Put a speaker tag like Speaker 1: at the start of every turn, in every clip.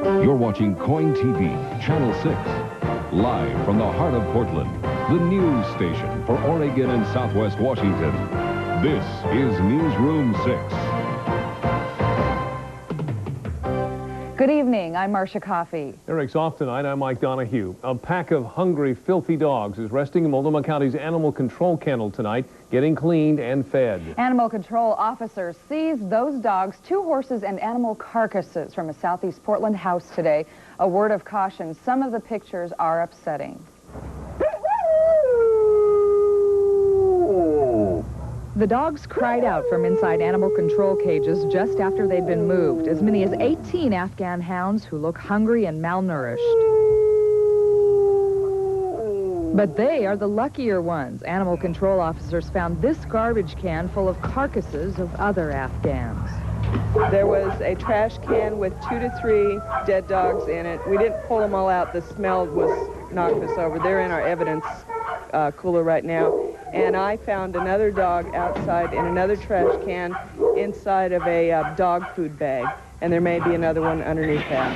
Speaker 1: You're watching KOIN TV, Channel 6. Live from the heart of Portland, the news station for Oregon and Southwest Washington. This is Newsroom 6.
Speaker 2: Good evening, I'm Marcia Coffey.
Speaker 3: Eric's off tonight, I'm Mike Donahue. A pack of hungry, filthy dogs is resting in Multnomah County's animal control kennel tonight, getting cleaned and fed.
Speaker 2: Animal control officers seized those dogs, 2 horses, and animal carcasses from a southeast Portland house today. A word of caution, some of the pictures are upsetting. The dogs cried out from inside animal control cages just after they'd been moved. As many as 18 Afghan hounds who look hungry and malnourished. But they are the luckier ones. Animal control officers found this garbage can full of carcasses of other Afghans.
Speaker 4: There was a trash can with 2 to 3 dead dogs in it. We didn't pull them all out. The smell knocked us over. They're in our evidence cooler right now. And I found another dog outside in another trash can inside of a dog food bag. And there may be another one underneath that.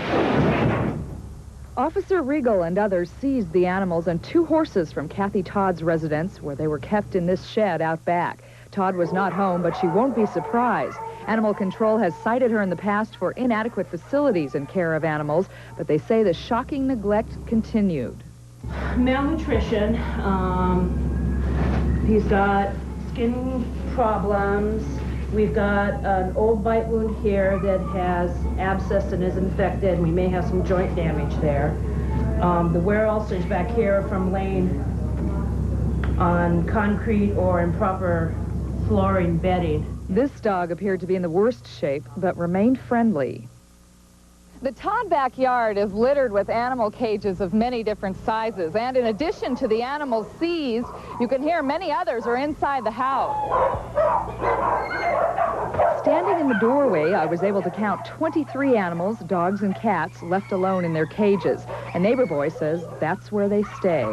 Speaker 2: Officer Regal and others seized the animals and 2 horses from Kathy Todd's residence, where they were kept in this shed out back. Todd was not home, but she won't be surprised. Animal control has cited her in the past for inadequate facilities and care of animals, but they say the shocking neglect continued.
Speaker 5: Malnutrition. He's got skin problems. We've got an old bite wound here that has abscessed and is infected. We may have some joint damage there. The wear ulcers back here from laying on concrete or improper flooring bedding.
Speaker 2: This dog appeared to be in the worst shape, but remained friendly. The Todd backyard is littered with animal cages of many different sizes, and in addition to the animals seized, you can hear many others are inside the house. Standing in the doorway, I was able to count 23 animals, dogs and cats, left alone in their cages. A neighbor boy says that's where they stay.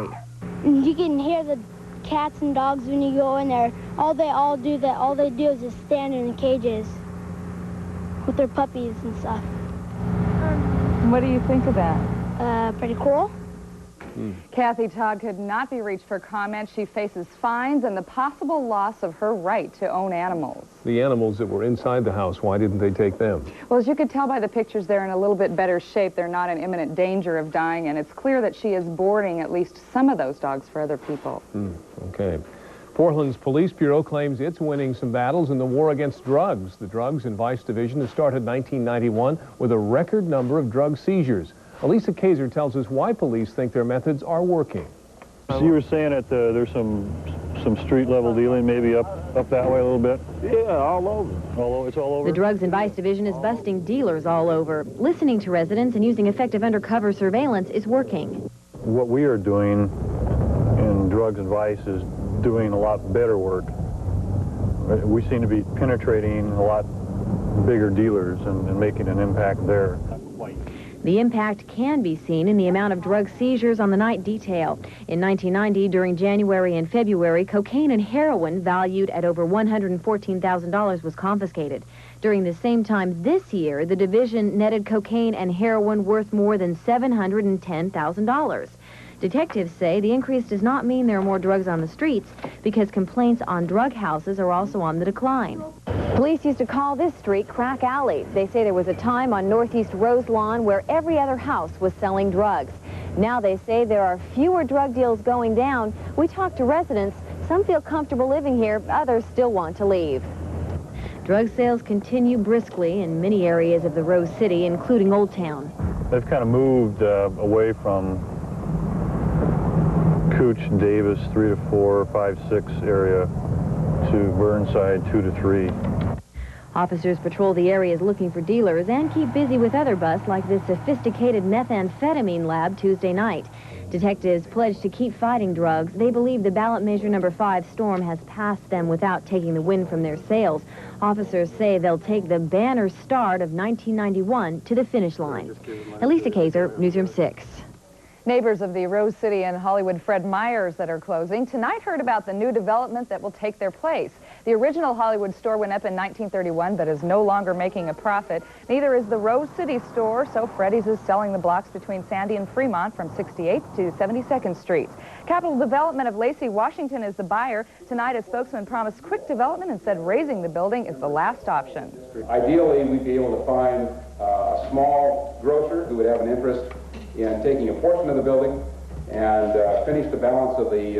Speaker 6: You can hear the cats and dogs when you go in there. All they do is just stand in the cages with their puppies and stuff.
Speaker 2: What do you think of that?
Speaker 6: Pretty cool.
Speaker 2: Kathy Todd could not be reached for comment. She faces fines and the possible loss of her right to own animals.
Speaker 3: The animals that were inside the house, why didn't they take them?
Speaker 2: Well, as you could tell by the pictures, they're in a little bit better shape. They're not in imminent danger of dying, and it's clear that she is boarding at least some of those dogs for other people.
Speaker 3: Okay. Portland's Police Bureau claims it's winning some battles in the war against drugs. The Drugs and Vice Division has started 1991 with a record number of drug seizures. Elisa Kaiser tells us why police think their methods are working.
Speaker 7: So you were saying that there's some street-level dealing maybe up that way a little bit?
Speaker 8: Yeah, all over.
Speaker 7: It's all over?
Speaker 9: The Drugs and Vice Division is busting dealers all over. Listening to residents and using effective undercover surveillance is working.
Speaker 7: What we are doing in Drugs and Vice is doing a lot better work. We seem to be penetrating a lot bigger dealers and making an impact there.
Speaker 9: The impact can be seen in the amount of drug seizures on the night detail. In 1990, during January and February, cocaine and heroin valued at over $114,000 was confiscated. During the same time this year, the division netted cocaine and heroin worth more than $710,000. Detectives say the increase does not mean there are more drugs on the streets because complaints on drug houses are also on the decline. Police used to call this street Crack Alley. They say there was a time on Northeast Roselawn where every other house was selling drugs. Now they say there are fewer drug deals going down. We talked to residents. Some feel comfortable living here, others still want to leave. Drug sales continue briskly in many areas of the Rose City, including Old Town.
Speaker 7: They've kind of moved away from Cooch, Davis, 3 to 4, 5, 6 area to Burnside, 2 to 3.
Speaker 9: Officers patrol the areas looking for dealers and keep busy with other busts like this sophisticated methamphetamine lab Tuesday night. Detectives pledge to keep fighting drugs. They believe the ballot measure number 5 storm has passed them without taking the wind from their sails. Officers say they'll take the banner start of 1991 to the finish line. Elisa Kaiser, Newsroom 6.
Speaker 2: Neighbors of the Rose City and Hollywood Fred Meyers that are closing tonight heard about the new development that will take their place. The original Hollywood store went up in 1931, but is no longer making a profit. Neither is the Rose City store, so Freddy's is selling the blocks between Sandy and Fremont from 68th to 72nd Streets. Capital Development of Lacey, Washington is the buyer. Tonight, a spokesman promised quick development and said raising the building is the last option.
Speaker 10: Ideally, we'd be able to find a small grocer who would have an interest in taking a portion of the building and finish the balance of the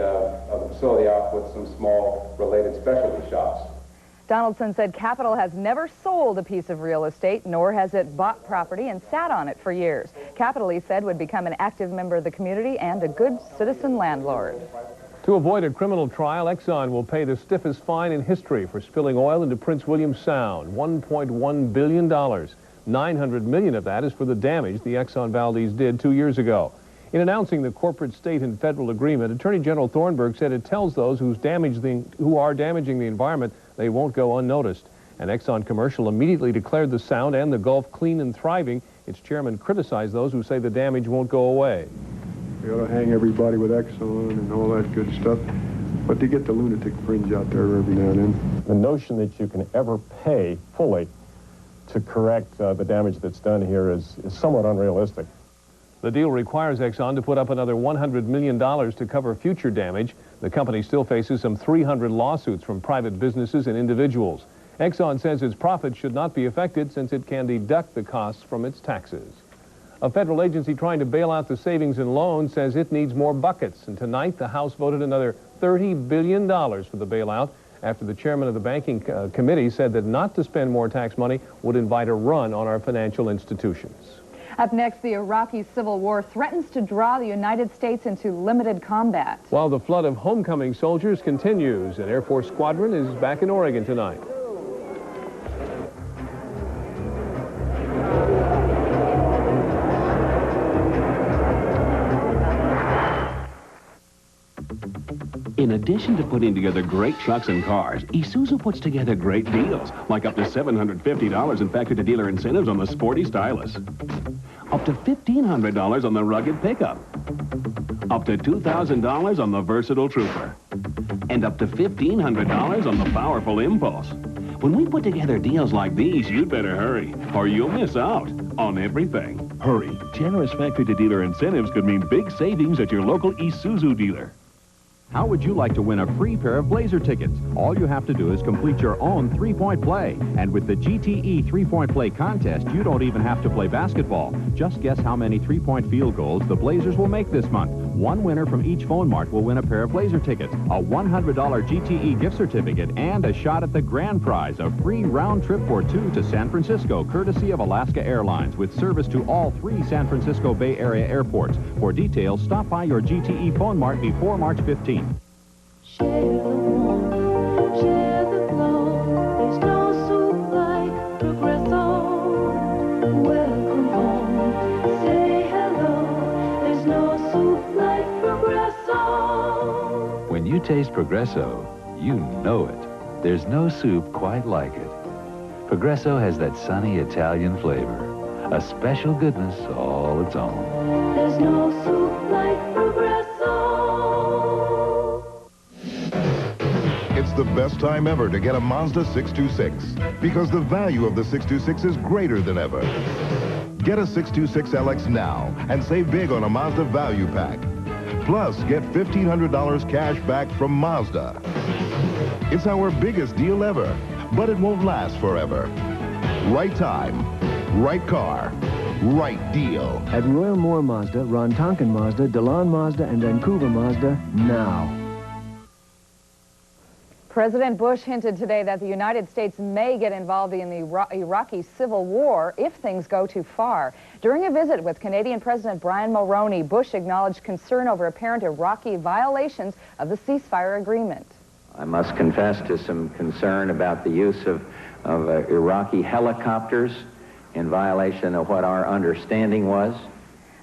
Speaker 10: facility off with some small related specialty shops.
Speaker 2: Donaldson said Capital has never sold a piece of real estate, nor has it bought property and sat on it for years. Capital, he said, would become an active member of the community and a good citizen landlord.
Speaker 3: To avoid a criminal trial, Exxon will pay the stiffest fine in history for spilling oil into Prince William Sound, $1.1 billion. $900 million of that is for the damage the Exxon Valdez did 2 years ago. In announcing the corporate, state, and federal agreement, Attorney General Thornburg said it tells those who are damaging the environment they won't go unnoticed. An Exxon commercial immediately declared the Sound and the Gulf clean and thriving. Its chairman criticized those who say the damage won't go away.
Speaker 11: We ought to hang everybody with Exxon and all that good stuff, but they get the lunatic fringe out there every now and then.
Speaker 12: The notion that you can ever pay fully to correct the damage that's done here is somewhat unrealistic.
Speaker 3: The deal requires Exxon to put up another $100 million to cover future damage. The company still faces some 300 lawsuits from private businesses and individuals. Exxon says its profits should not be affected since it can deduct the costs from its taxes. A federal agency trying to bail out the savings and loans says it needs more buckets. And tonight, the House voted another $30 billion for the bailout after the chairman of the banking committee said that not to spend more tax money would invite a run on our financial institutions.
Speaker 2: Up next, the Iraqi civil war threatens to draw the United States into limited combat.
Speaker 3: While the flood of homecoming soldiers continues, an Air Force squadron is back in Oregon tonight.
Speaker 13: In addition to putting together great trucks and cars, Isuzu puts together great deals, like up to $750 in factory-to-dealer incentives on the sporty Stylus, up to $1,500 on the rugged pickup, up to $2,000 on the versatile Trooper, and up to $1,500 on the powerful Impulse. When we put together deals like these, you'd better hurry, or you'll miss out on everything. Hurry. Generous factory-to-dealer incentives could mean big savings at your local Isuzu dealer.
Speaker 14: How would you like to win a free pair of Blazer tickets? All you have to do is complete your own three-point play. And with the GTE three-point play contest, you don't even have to play basketball. Just guess how many three-point field goals the Blazers will make this month. One winner from each phone mart will win a pair of Blazer tickets, a $100 GTE gift certificate, and a shot at the grand prize, a free round trip for two to San Francisco, courtesy of Alaska Airlines, with service to all 3 San Francisco Bay Area airports. For details, stop by your GTE phone mart before March 15th.
Speaker 15: Share the warmth, share the glow. There's no soup like Progresso. Welcome home, say hello. There's no soup like Progresso.
Speaker 16: When you taste Progresso, you know it. There's no soup quite like it. Progresso has that sunny Italian flavor, a special goodness all its own.
Speaker 15: There's no soup like Progresso.
Speaker 17: It's the best time ever to get a Mazda 626 because the value of the 626 is greater than ever. Get a 626LX now and save big on a Mazda Value Pack. Plus, get $1,500 cash back from Mazda. It's our biggest deal ever, but it won't last forever. Right time, right car, right deal.
Speaker 18: At Royal Moore Mazda, Rontonkin Mazda, DeLon Mazda, and Vancouver Mazda, now.
Speaker 2: President Bush hinted today that the United States may get involved in the Iraqi civil war if things go too far. During a visit with Canadian President Brian Mulroney, Bush acknowledged concern over apparent Iraqi violations of the ceasefire agreement.
Speaker 19: I must confess to some concern about the use of Iraqi helicopters in violation of what our understanding was.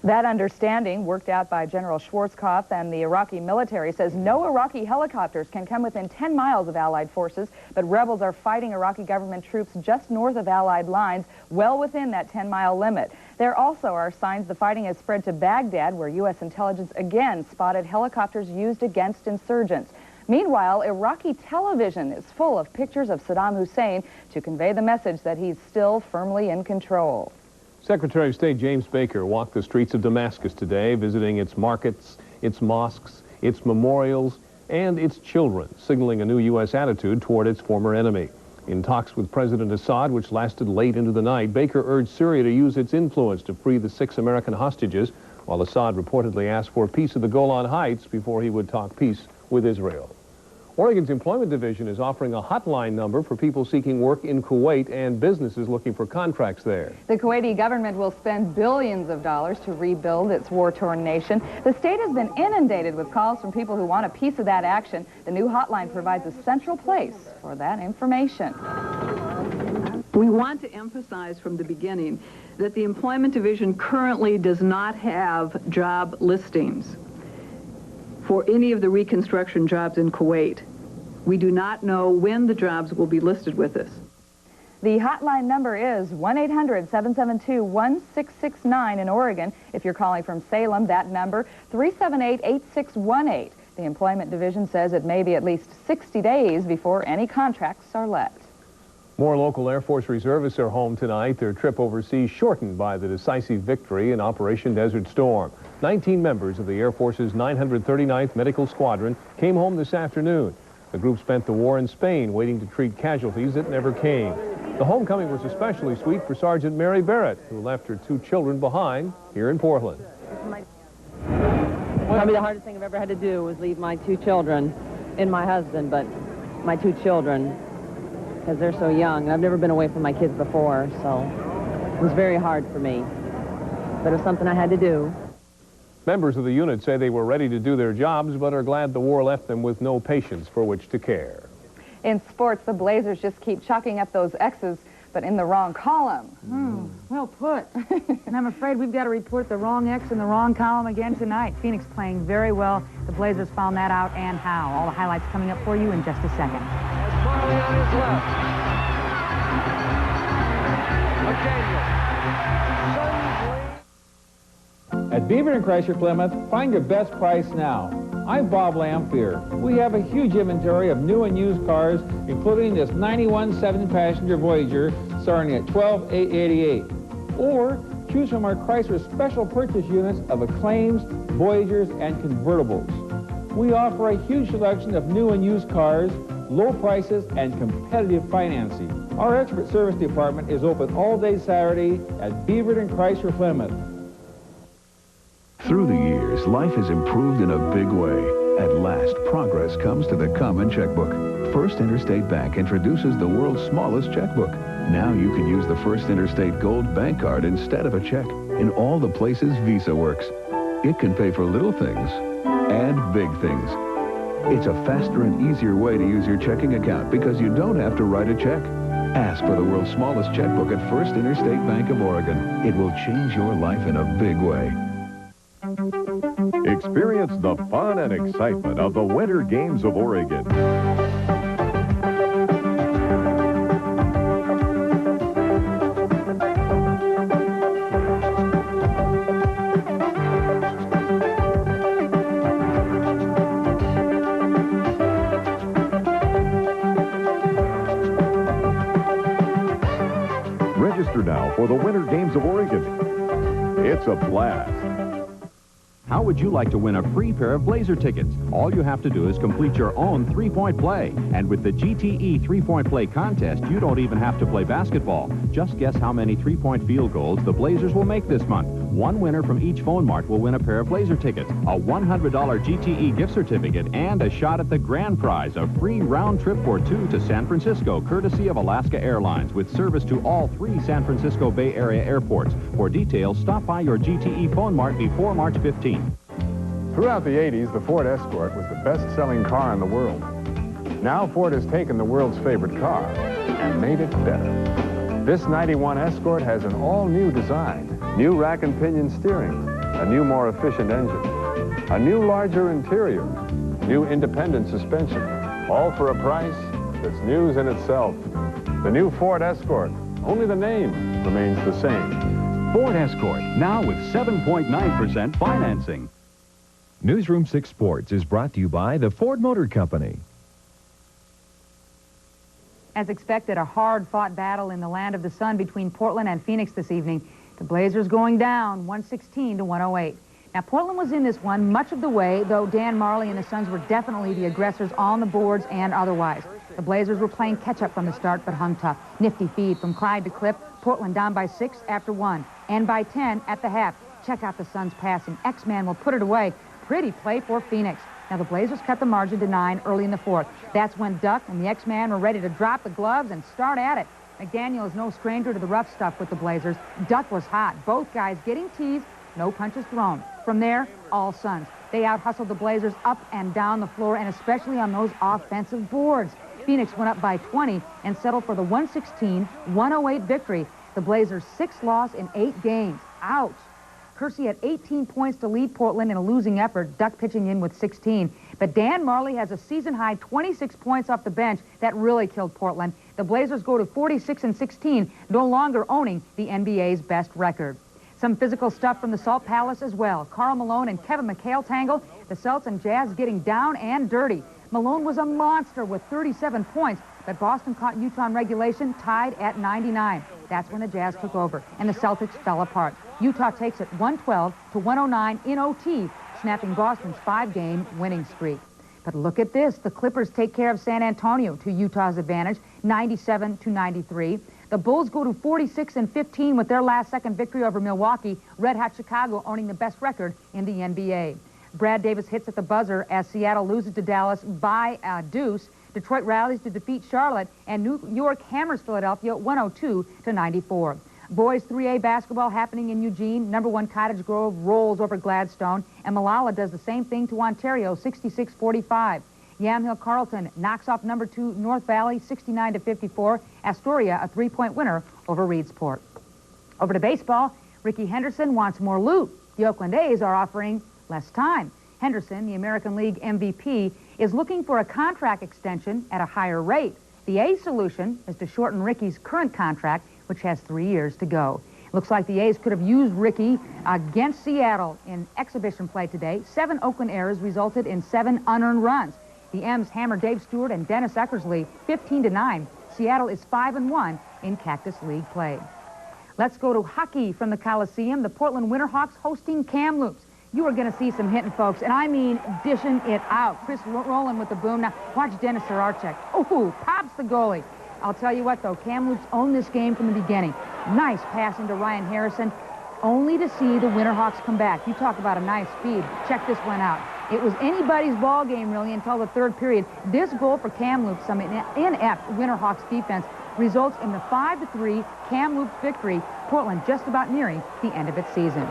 Speaker 2: That understanding, worked out by General Schwarzkopf and the Iraqi military, says no Iraqi helicopters can come within 10 miles of Allied forces, but rebels are fighting Iraqi government troops just north of Allied lines, well within that 10-mile limit. There also are signs the fighting has spread to Baghdad, where U.S. intelligence again spotted helicopters used against insurgents. Meanwhile, Iraqi television is full of pictures of Saddam Hussein to convey the message that he's still firmly in control.
Speaker 3: Secretary of State James Baker walked the streets of Damascus today, visiting its markets, its mosques, its memorials, and its children, signaling a new U.S. attitude toward its former enemy. In talks with President Assad, which lasted late into the night, Baker urged Syria to use its influence to free the 6 American hostages, while Assad reportedly asked for peace of the Golan Heights before he would talk peace with Israel. Oregon's Employment Division is offering a hotline number for people seeking work in Kuwait and businesses looking for contracts there.
Speaker 2: The Kuwaiti government will spend billions of dollars to rebuild its war-torn nation. The state has been inundated with calls from people who want a piece of that action. The new hotline provides a central place for that information.
Speaker 20: We want to emphasize from the beginning that the Employment Division currently does not have job listings for any of the reconstruction jobs in Kuwait. We do not know when the jobs will be listed with us.
Speaker 2: The hotline number is 1-800-772-1669 in Oregon. If you're calling from Salem, that number, 378-8618. The Employment Division says it may be at least 60 days before any contracts are let.
Speaker 3: More local Air Force reservists are home tonight, their trip overseas shortened by the decisive victory in Operation Desert Storm. 19 members of the Air Force's 939th Medical Squadron came home this afternoon. The group spent the war in Spain waiting to treat casualties that never came. The homecoming was especially sweet for Sergeant Mary Barrett, who left her 2 children behind here in Portland.
Speaker 21: Probably the hardest thing I've ever had to do was leave my 2 children and my husband, but my 2 children, because they're so young. I've never been away from my kids before, so it was very hard for me. But it was something I had to do.
Speaker 3: Members of the unit say they were ready to do their jobs, but are glad the war left them with no patience for which to care.
Speaker 2: In sports, the Blazers just keep chalking up those X's, but in the wrong column.
Speaker 22: Well put. And I'm afraid we've got to report the wrong X in the wrong column again tonight. Phoenix playing very well. The Blazers found that out, and how. All the highlights coming up for you in just a second.
Speaker 15: Marley on his left.
Speaker 23: At Beaver & Chrysler Plymouth, find your best price now. I'm Bob Lamphere. We have a huge inventory of new and used cars, including this 91 7-passenger Voyager starting at $12,888. Or choose from our Chrysler special purchase units of Acclaims, Voyagers, and convertibles. We offer a huge selection of new and used cars, low prices, and competitive financing. Our expert service department is open all day Saturday at Beaver & Chrysler Plymouth.
Speaker 1: Through the years, life has improved in a big way. At last, progress comes to the common checkbook. First Interstate Bank introduces the world's smallest checkbook. Now you can use the First Interstate Gold Bank Card instead of a check in all the places Visa works. It can pay for little things and big things. It's a faster and easier way to use your checking account because you don't have to write a check. Ask for the world's smallest checkbook at First Interstate Bank of Oregon. It will change your life in a big way. Experience the fun and excitement of the Winter Games of Oregon. Register now for the Winter Games of Oregon. It's a blast.
Speaker 14: How would you like to win a free pair of Blazer tickets? All you have to do is complete your own three-point play. And with the GTE three-point play contest, you don't even have to play basketball. Just guess how many three-point field goals the Blazers will make this month. One winner from each phone mart will win a pair of Blazer tickets, a $100 GTE gift certificate, and a shot at the grand prize, a free round trip for 2 to San Francisco, courtesy of Alaska Airlines, with service to all 3 San Francisco Bay Area airports. For details, stop by your GTE phone mart before March 15th.
Speaker 11: Throughout the 80s, the Ford Escort was the best-selling car in the world. Now Ford has taken the world's favorite car and made it better. This 91 Escort has an all-new design, new rack and pinion steering, a new, more efficient engine, a new, larger interior, new independent suspension, all for a price that's news in itself. The new Ford Escort, only the name remains the same.
Speaker 13: Ford Escort, now with 7.9% financing.
Speaker 4: Newsroom 6 Sports is brought to you by the Ford Motor Company.
Speaker 22: As expected, a hard-fought battle in the land of the sun between Portland and Phoenix this evening. The Blazers going down 116 to 108. Now, Portland was in this one much of the way, though Dan Marley and the Suns were definitely the aggressors on the boards and otherwise. The Blazers were playing catch-up from the start, but hung tough. Nifty feed from Clyde to Cliff. Portland down by 6 after 1, and by 10 at the half. Check out the Suns passing. X-Man will put it away. Pretty play for Phoenix. Now, the Blazers cut the margin to 9 early in the 4th. That's when Duck and the X-Man were ready to drop the gloves and start at it. McDaniel is no stranger to the rough stuff with the Blazers. Duck was hot. Both guys getting teased, no punches thrown. From there, all Suns. They out-hustled the Blazers up and down the floor, and especially on those offensive boards. Phoenix went up by 20 and settled for the 116-108 victory. The Blazers' 6th loss in 8 games. Ouch. Kersey had 18 points to lead Portland in a losing effort, Duck pitching in with 16. But Dan Marley has a season-high 26 points off the bench. That really killed Portland. The Blazers go to 46-16, no longer owning the NBA's best record. Some physical stuff from the Salt Palace as well. Karl Malone and Kevin McHale tangle. The Celts and Jazz getting down and dirty. Malone was a monster with 37 points, but Boston caught Utah in regulation, tied at 99. That's when the Jazz took over, and the Celtics fell apart. Utah takes it 112 to 109 in OT, snapping Boston's 5-game winning streak. But look at this. The Clippers take care of San Antonio to Utah's advantage, 97 to 93. The Bulls go to 46-15 with their last-second victory over Milwaukee. Red Hot Chicago owning the best record in the NBA. Brad Davis hits at the buzzer as Seattle loses to Dallas by a deuce. Detroit rallies to defeat Charlotte, and New York hammers Philadelphia 102 to 94. Boys 3A basketball happening in Eugene. Number 1 Cottage Grove rolls over Gladstone, and Malala does the same thing to Ontario, 66-45. Yamhill Carleton knocks off number 2 North Valley, 69 to 54. Astoria, a 3-point winner over Reedsport. Over to baseball, Ricky Henderson wants more loot. The Oakland A's are offering less time. Henderson, the American League MVP, is looking for a contract extension at a higher rate. The A's solution is to shorten Ricky's current contract, which has 3 years to go. Looks like the A's could have used Ricky against Seattle in exhibition play today. 7 Oakland errors resulted in 7 unearned runs. The M's hammered Dave Stewart and Dennis Eckersley 15-9. Seattle is 5-1 in Cactus League play. Let's go to hockey from the Coliseum. The Portland Winterhawks hosting Kamloops. You are going to see some hitting, folks, and I mean dishing it out. Chris Rowland with the boom. Now, watch Dennis Sararchek. Ooh, pops the goalie. I'll tell you what, though, Kamloops owned this game from the beginning. Nice passing to Ryan Harrison, only to see the Winterhawks come back. You talk about a nice feed. Check this one out. It was anybody's ball game, really, until the 3rd period. This goal for Kamloops, some inept Winterhawks defense, results in the 5-3 Kamloops victory. Portland just about nearing the end of its season.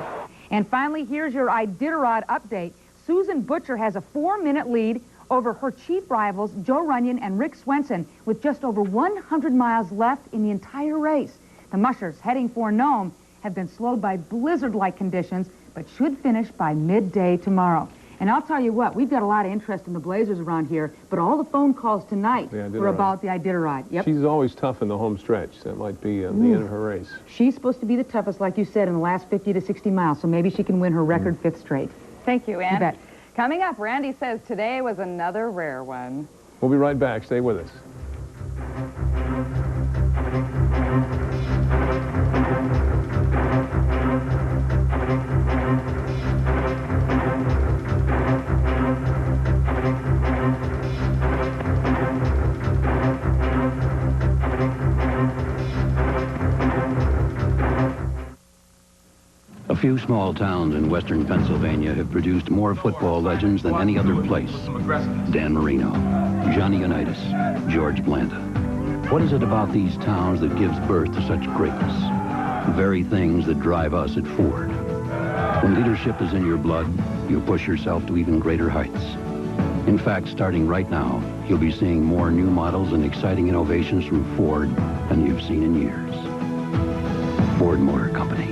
Speaker 22: And finally, here's your Iditarod update. Susan Butcher has a 4-minute lead over her chief rivals, Joe Runyon and Rick Swenson, with just over 100 miles left in the entire race. The Mushers, heading for Nome, have been slowed by blizzard-like conditions, but should finish by midday tomorrow. And I'll tell you what, we've got a lot of interest in the Blazers around here, but all the phone calls tonight were about the Iditarod. Yep.
Speaker 3: She's always tough in the home stretch. That might be the end of her race.
Speaker 22: She's supposed to be the toughest, like you said, in the last 50 to 60 miles, so maybe she can win her record 5th straight.
Speaker 5: Thank you, Ann.
Speaker 22: You bet.
Speaker 5: Coming up, Randy says today was another rare one.
Speaker 3: We'll be right back. Stay with us.
Speaker 13: A few small towns in western Pennsylvania have produced more football legends than any other place. Dan Marino, Johnny Unitas, George Blanda. What is it about these towns that gives birth to such greatness? The very things that drive us at Ford. When leadership is in your blood, you push yourself to even greater heights. In fact, starting right now, you'll be seeing more new models and exciting innovations from Ford than you've seen in years. Ford Motor Company.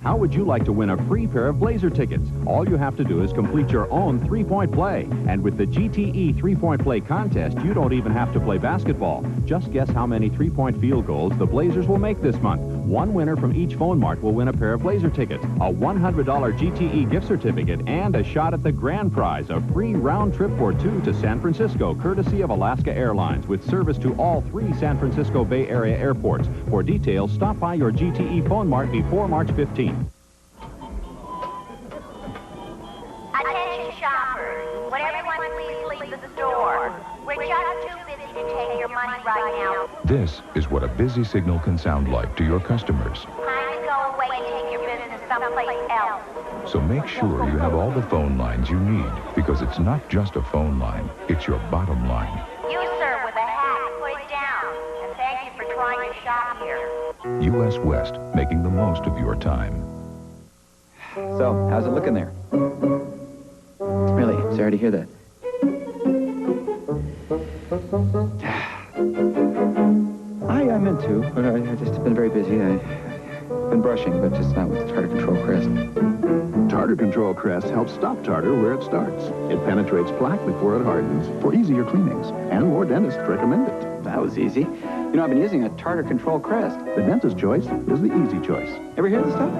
Speaker 14: How would you like to win a free pair of Blazer tickets? All you have to do is complete your own 3-point play. And with the GTE 3-point play contest, you don't even have to play basketball. Just guess how many 3-point field goals the Blazers will make this month. One winner from each phone mart will win a pair of Blazer tickets, a $100 GTE gift certificate, and a shot at the grand prize, a free round trip for two to San Francisco, courtesy of Alaska Airlines, with service to all 3 San Francisco Bay Area airports. For details, stop by your GTE phone mart before March 15th.
Speaker 6: Attention shoppers, would everyone please leave the store? We're just too busy to take your money right now.
Speaker 1: This is what a busy signal can sound like to your customers.
Speaker 6: Kindly go away and take your business someplace else.
Speaker 1: So make sure you have all the phone lines you need, because it's not just a phone line, it's your bottom line.
Speaker 6: You, sir, with a hat, put it down. And thank you for trying to shop here.
Speaker 1: U.S. West, making the most of your time.
Speaker 7: So, how's it looking there? Really, sorry to hear that. I'm in too, but I've just been very busy. I've been brushing, but just not with the Tartar Control Crest.
Speaker 8: Tartar Control Crest helps stop tartar where it starts. It penetrates plaque before it hardens for easier cleanings, and more dentists recommend it.
Speaker 7: That was easy. You know, I've been using a Tartar Control Crest.
Speaker 8: The dentist's choice is the easy choice.
Speaker 7: Ever hear this stuff?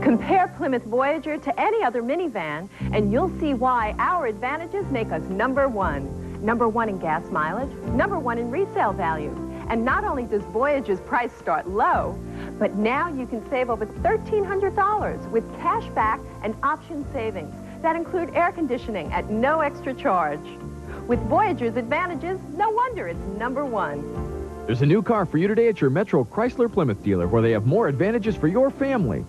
Speaker 24: Compare Plymouth Voyager to any other minivan, and you'll see why our advantages make us number one. Number one in gas mileage, number one in resale value. And not only does Voyager's price start low, but now you can save over $1,300 with cash back and option savings that include air conditioning at no extra charge. With Voyager's advantages, no wonder it's number one.
Speaker 14: There's a new car for you today at your Metro Chrysler Plymouth dealer, where they have more advantages for your family.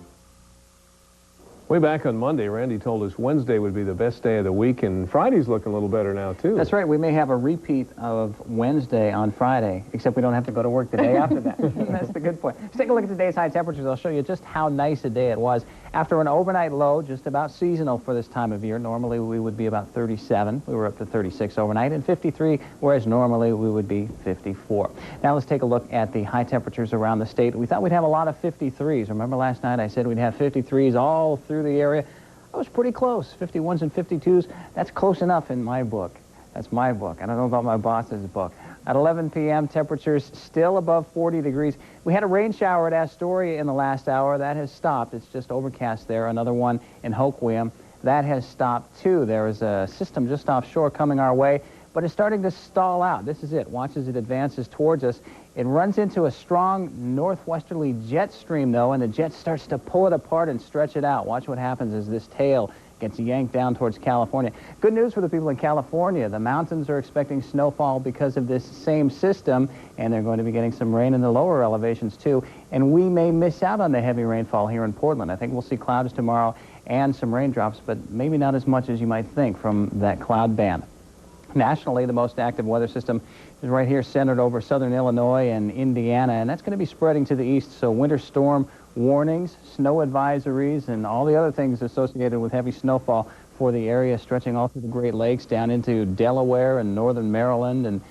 Speaker 3: Way back on Monday, Randy told us Wednesday would be the best day of the week, and Friday's looking a little better now, too.
Speaker 25: That's right. We may have a repeat of Wednesday on Friday, except we don't have to go to work the day after that. That's the good point. Let's take a look at today's high temperatures. I'll show you just how nice a day it was. After an overnight low, just about seasonal for this time of year. Normally, we would be about 37. We were up to 36 overnight, and 53, whereas normally we would be 54. Now let's take a look at the high temperatures around the state. We thought we'd have a lot of 53s. Remember last night I said we'd have 53s all through the area? I was pretty close. 51s and 52s, that's close enough in my book. That's my book. I don't know about my boss's book. At 11 p.m., temperatures still above 40 degrees. We had a rain shower at Astoria in the last hour. That has stopped. It's just overcast there. Another one in Hoquiam. That has stopped, too. There is a system just offshore coming our way, but it's starting to stall out. This is it. Watch as it advances towards us. It runs into a strong northwesterly jet stream, though, and the jet starts to pull it apart and stretch it out. Watch what happens as this tail gets yanked down towards California. Good news for the people in California. The mountains are expecting snowfall because of this same system, and they're going to be getting some rain in the lower elevations, too. And we may miss out on the heavy rainfall here in Portland. I think we'll see clouds tomorrow and some raindrops, but maybe not as much as you might think from that cloud band. Nationally, the most active weather system is right here centered over southern Illinois and Indiana, and that's going to be spreading to the east. So winter storm warnings, snow advisories, and all the other things associated with heavy snowfall for the area stretching all through the Great Lakes down into Delaware and northern Maryland and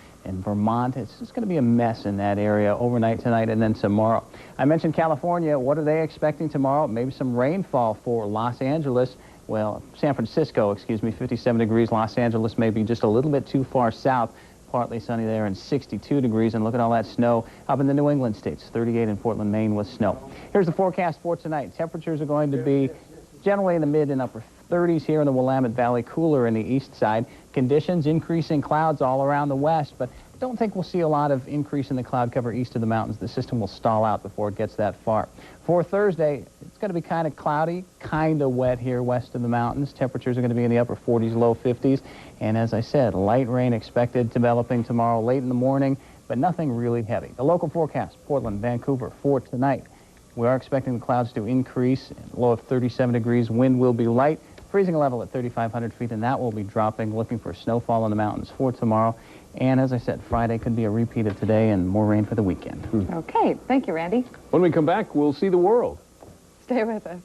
Speaker 25: Vermont. It's just going to be a mess in that area overnight tonight and then tomorrow. I mentioned California. What are they expecting tomorrow? Maybe some rainfall for Los Angeles. Well, San Francisco, excuse me, 57 degrees. Los Angeles may be just a little bit too far south. Partly sunny there and 62 degrees. And look at all that snow up in the New England states. 38 in Portland, Maine with snow. Here's the forecast for tonight. Temperatures are going to be generally in the mid and upper 30s here in the Willamette Valley, cooler in the east side. Conditions, increasing clouds all around the west, but I don't think we'll see a lot of increase in the cloud cover east of the mountains. The system will stall out before it gets that far. For Thursday, it's going to be kind of cloudy, kind of wet here west of the mountains. Temperatures are going to be in the upper 40s, low 50s. And as I said, light rain expected developing tomorrow late in the morning, but nothing really heavy. The local forecast, Portland, Vancouver, for tonight. We are expecting the clouds to increase, low of 37 degrees. Wind will be light, freezing level at 3,500 feet, and that will be dropping, looking for snowfall in the mountains for tomorrow. And as I said, Friday could be a repeat of today and more rain for the weekend.
Speaker 5: Okay, thank you, Randy.
Speaker 3: When we come back, we'll see the world.
Speaker 5: Stay with us.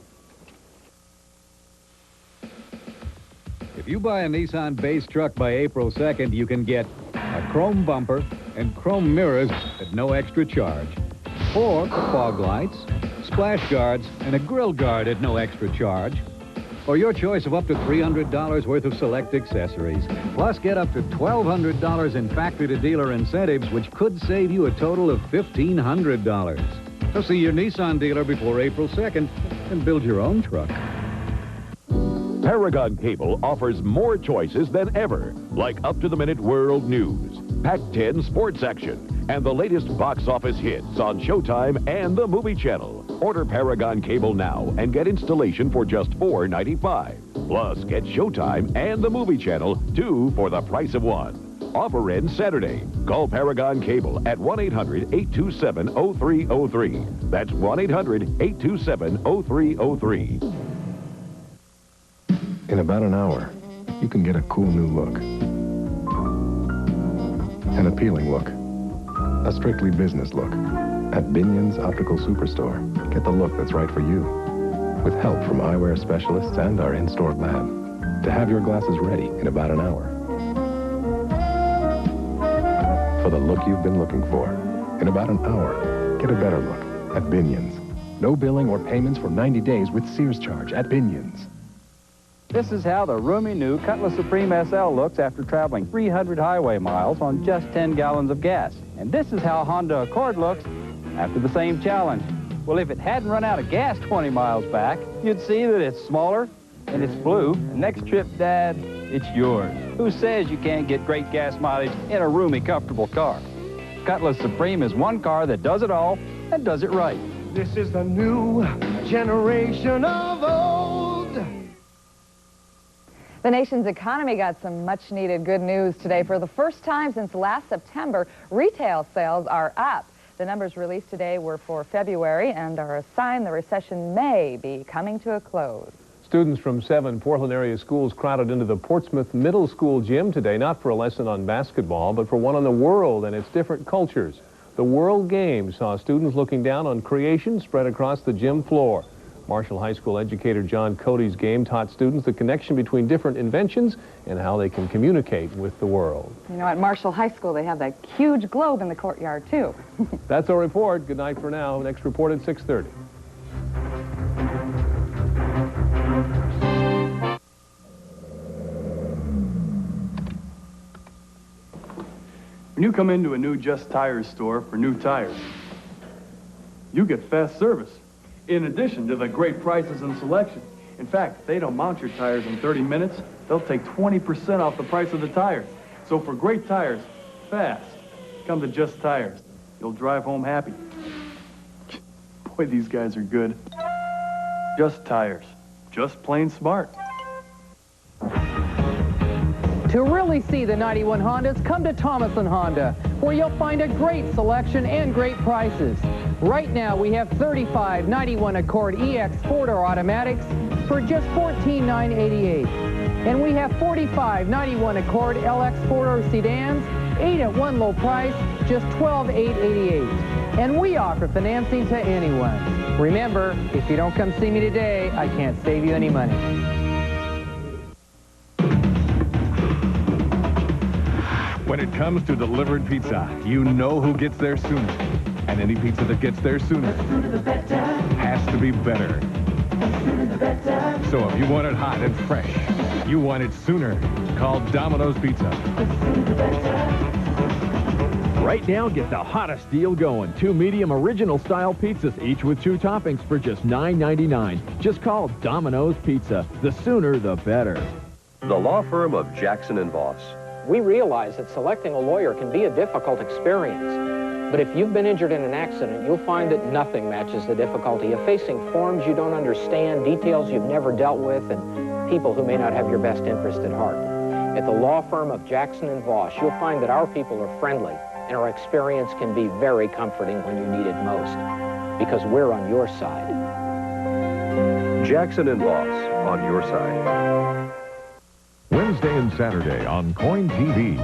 Speaker 26: If you buy a Nissan base truck by April 2nd, you can get a chrome bumper and chrome mirrors at no extra charge. Or fog lights, splash guards, and a grill guard at no extra charge. or your choice of up to $300 worth of select accessories. Plus, get up to $1,200 in factory-to-dealer incentives, which could save you a total of $1,500. So see your Nissan dealer before April 2nd and build your own truck.
Speaker 9: Paragon Cable offers more choices than ever, like up-to-the-minute world news, Pac-10 sports action, and the latest box office hits on Showtime and the Movie Channel. Order Paragon Cable now and get installation for just $4.95. Plus, get Showtime and the Movie Channel, 2 for the price of 1. Offer ends Saturday. Call Paragon Cable at 1-800-827-0303. That's 1-800-827-0303.
Speaker 10: In about an hour, you can get a cool new look. An appealing look. A strictly business look. At Binion's Optical Superstore, get the look that's right for you. With help from eyewear specialists and our in-store lab. To have your glasses ready in about an hour. For the look you've been looking for. In about an hour, get a better look at Binion's. No billing or payments for 90 days with Sears charge at Binion's.
Speaker 23: This is how the roomy new Cutlass Supreme SL looks after traveling 300 highway miles on just 10 gallons of gas. And this is how Honda Accord looks after the same challenge. Well, if it hadn't run out of gas 20 miles back, you'd see that it's smaller and it's blue. And next trip, Dad, it's yours. Who says you can't get great gas mileage in a roomy, comfortable car? Cutlass Supreme is one car that does it all and does it right.
Speaker 15: This is the new generation of old.
Speaker 2: The nation's economy got some much-needed good news today. For the first time since last September, retail sales are up. The numbers released today were for February and are a sign the recession may be coming to a close.
Speaker 3: Students from 7 Portland area schools crowded into the Portsmouth Middle School gym today, not for a lesson on basketball, but for one on the world and its different cultures. The World Games saw students looking down on creation spread across the gym floor. Marshall High School educator John Cody's game taught students the connection between different inventions and how they can communicate with the world.
Speaker 5: You know, at Marshall High School, they have that huge globe in the courtyard, too.
Speaker 3: That's our report. Good night for now. Next report at 6:30.
Speaker 12: When you come into a new Just Tires store for new tires, you get fast service. In addition to the great prices and selection. In fact, if they don't mount your tires in 30 minutes, they'll take 20% off the price of the tires. So for great tires, fast, come to Just Tires. You'll drive home happy. Boy, these guys are good. Just Tires. Just plain smart.
Speaker 16: To really see the 91 Hondas, come to Thomas & Honda, where you'll find a great selection and great prices. Right now, we have 35 91 Accord EX 4-door automatics for just $14,988. And we have 45 91 Accord LX 4-door sedans, 8 at one low price, just $12,888. And we offer financing to anyone. Remember, if you don't come see me today, I can't save you any money.
Speaker 26: When it comes to delivered pizza, you know who gets there sooner. And any pizza that gets there sooner has to be better. So if you want it hot and fresh, you want it sooner, call Domino's Pizza.
Speaker 4: Right now, get the hottest deal going. 2 medium original style pizzas, each with 2 toppings for just $9.99. Just call Domino's Pizza. The sooner, the better.
Speaker 17: The law firm of Jackson & Voss.
Speaker 18: We realize that selecting a lawyer can be a difficult experience. But if you've been injured in an accident, you'll find that nothing matches the difficulty of facing forms you don't understand, details you've never dealt with, and people who may not have your best interest at heart. At the law firm of Jackson & Voss, you'll find that our people are friendly, and our experience can be very comforting when you need it most, because we're on your side.
Speaker 17: Jackson & Voss, on your side.
Speaker 1: Wednesday and Saturday on KOIN TV.